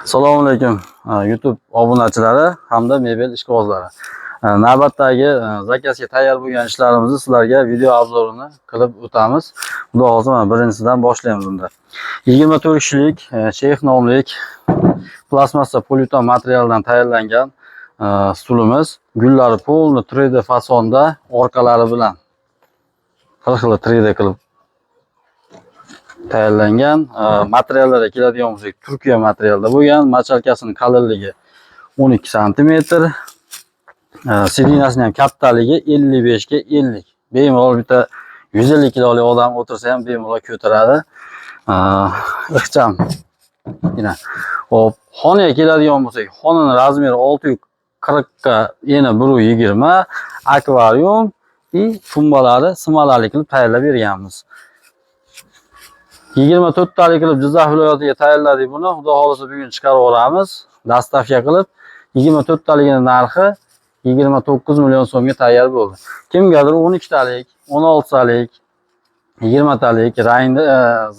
Assalomu alaykum YouTube obunachilari hamda mebel ishqibozlari. Navbatdagi zakazga tayyor bo'lgan ishlarimizni sizlarga video obzorini qilib o'tamiz. Xudo xolsa mana birinchisidan boshlaymiz unda. 24 kishilik Sheyx nomli plastmassa poliuretan materialdan tayyorlangan stulimiz. Gullari polni 3D fasonda orqalari bilan xil 3D qilib tayyorlangan. Materiallarga keladigan bo'lsak, Turkiya materialda bo'lgan. Machalkasining qalinligi 12 cm. Sidinasining ham kattaligi 55 ga 50. Bemalol bitta 150 kiloli odam o'tirsa ham bemalol ko'taradi. Ixcham. Hop, xonaga keladigan bo'lsak, xonaning razmeri 640 ga yana 120, akvarium va tumbalari smalali qilib tayyorlab berganmiz. 24 talik qilib Jizzax viloyatiga tayyorladik buni. Xudo xolisa bugun chiqarib yuboramiz. Dastavka qilib 24 taligining narxi 29 million so'mga tayyor bo'ldi. Kimgadir 12 talik, 16 talik, 20 talik rangda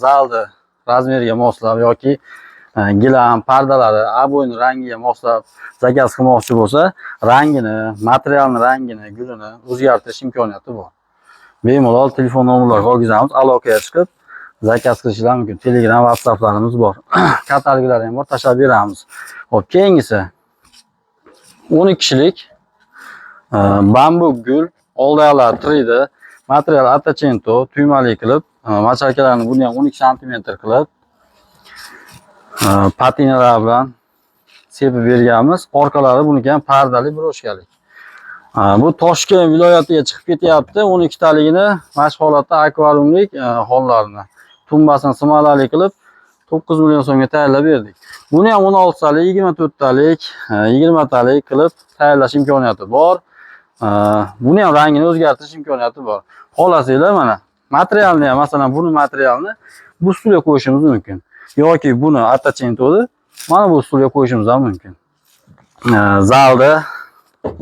zalda razmeriga moslab yoki gilam, pardalari, aboyning rangiga moslab zakaz qilmoqchi bo'lsa, rangini, materialning rangini, gulini o'zgartirish imkoniyati bor. Bemalol telefon nomerlariga olgizamiz, aloqaga chiqib zakaz qilishlar mumkin. Telegram, WhatsApplarimiz bor. Kataloglar ham bor, tashlab beramiz. Xo'p, keyingisi 12 kishilik bambu gul, oldiyoqlar 3D material attachento tuymali qilib, machalkalarni buni ham 12 cm qilib patinalar bilan sepib berganmiz. Orqalari buniki ham pardali broshkalik. Bu Toshkent viloyatiga chiqib ketyapti. 12 taligini mashq holatda akvariumlik hollarini tumbasini smalali qilib 9 million so'mga tayyorlab berdik. Buni ham 16 talik, 24 talik, 20 talik qilib tayyorlash imkoniyati bor. Buni ham rangini o'zgartirish imkoniyati bor. Xohlasanglar mana materialni ham, masalan, buni materialni bu stulga qo'yishimiz mumkin. Yoki buni attachentoni mana bu stulga qo'yishimiz ham mumkin. Zalda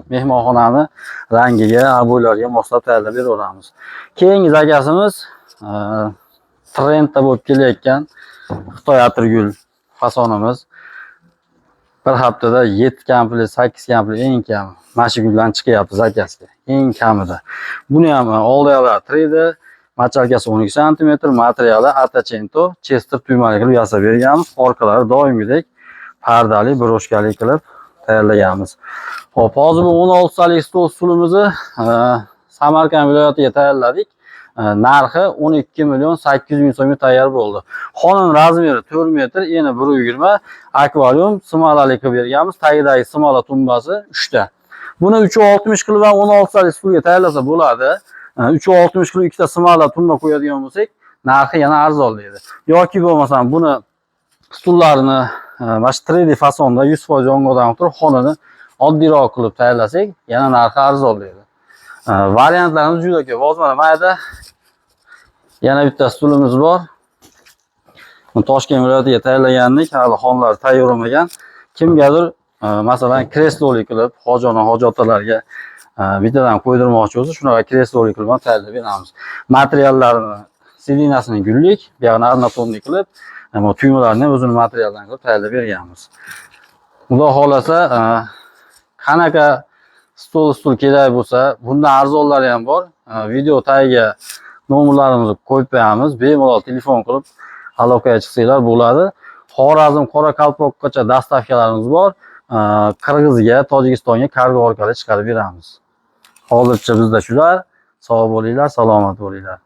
mehmonxonani rangiga, aboylarga moslab tayyorlab beraveramiz. Keyingi zakazimiz trendda bo'lib kelayotgan Xitoy atirgul fasonimiz. Bir haftada 7 komplet, 8 komplet eng kam mana guldan chiqyapti zakazga. Eng kamida. Buni ham oldiyoqlar 3D, machalkasi 12 cm, materiali attachento, chester tuymali qilib yasab berganmiz. Orqalari doimgidek pardali, broshkali qilib tayyorlaganmiz. Hop, hozir bu 16 talik stulimizni Samarqand viloyatiga tayyorladik. Narxi 12 million 800 ming so'mga tayyor bo'ldi. Xonaning razmeri 4 metr, eni 120, akvarium smalali qilib berganmiz. Tagidagi smala tumbasi 3 ta. Buni 360 qilib ham 16 talik stulga tayyorlasa bo'ladi. 360 qilib ikkita smala tumba qo'yadigan bo'lsak, narxi yana arzonlaydi. Yoki bo'lmasam buni stullarini mana 3D fasonda 100% yong'oqdan turib xonani oddiyroq qilib tayyorlasak, yana narxi arzonlaydi. Variantlarimiz juda ko'p. Hozir mana mayda yana bitta stulimiz bor. Toshkent viloyatiga tayyorlagandik, hali xonlar tayyor bo'lmagan. Kimgadir masalan kresloli qilib, hojona, hojotalarga bittadan qo'ydirmoqchi bo'lsa, shunaqa kresloli qilib tayyorlab beramiz. Materiallarini sidinasining gullik, bu yerni arnatonni qilib, tuymalarni o'zini materialdan qilib tayyorlab berganmiz. Xudo xolasa, qanaqa stul kerak bo'lsa, bundan arzonlari ham bor. Video tagiga nomerlarimizni qo'yib qo'yamiz. Bemalol telefon qilib aloqaga chiqsanglar bo'ladi. Xorazm, Qoraqalpoqgacha dastavkalarimiz bor. Qirg'izga, Tojikistonga kargo orqali chiqarib beramiz. Hozircha bizda shular. Sog' bo'linglar, salomat bo'linglar.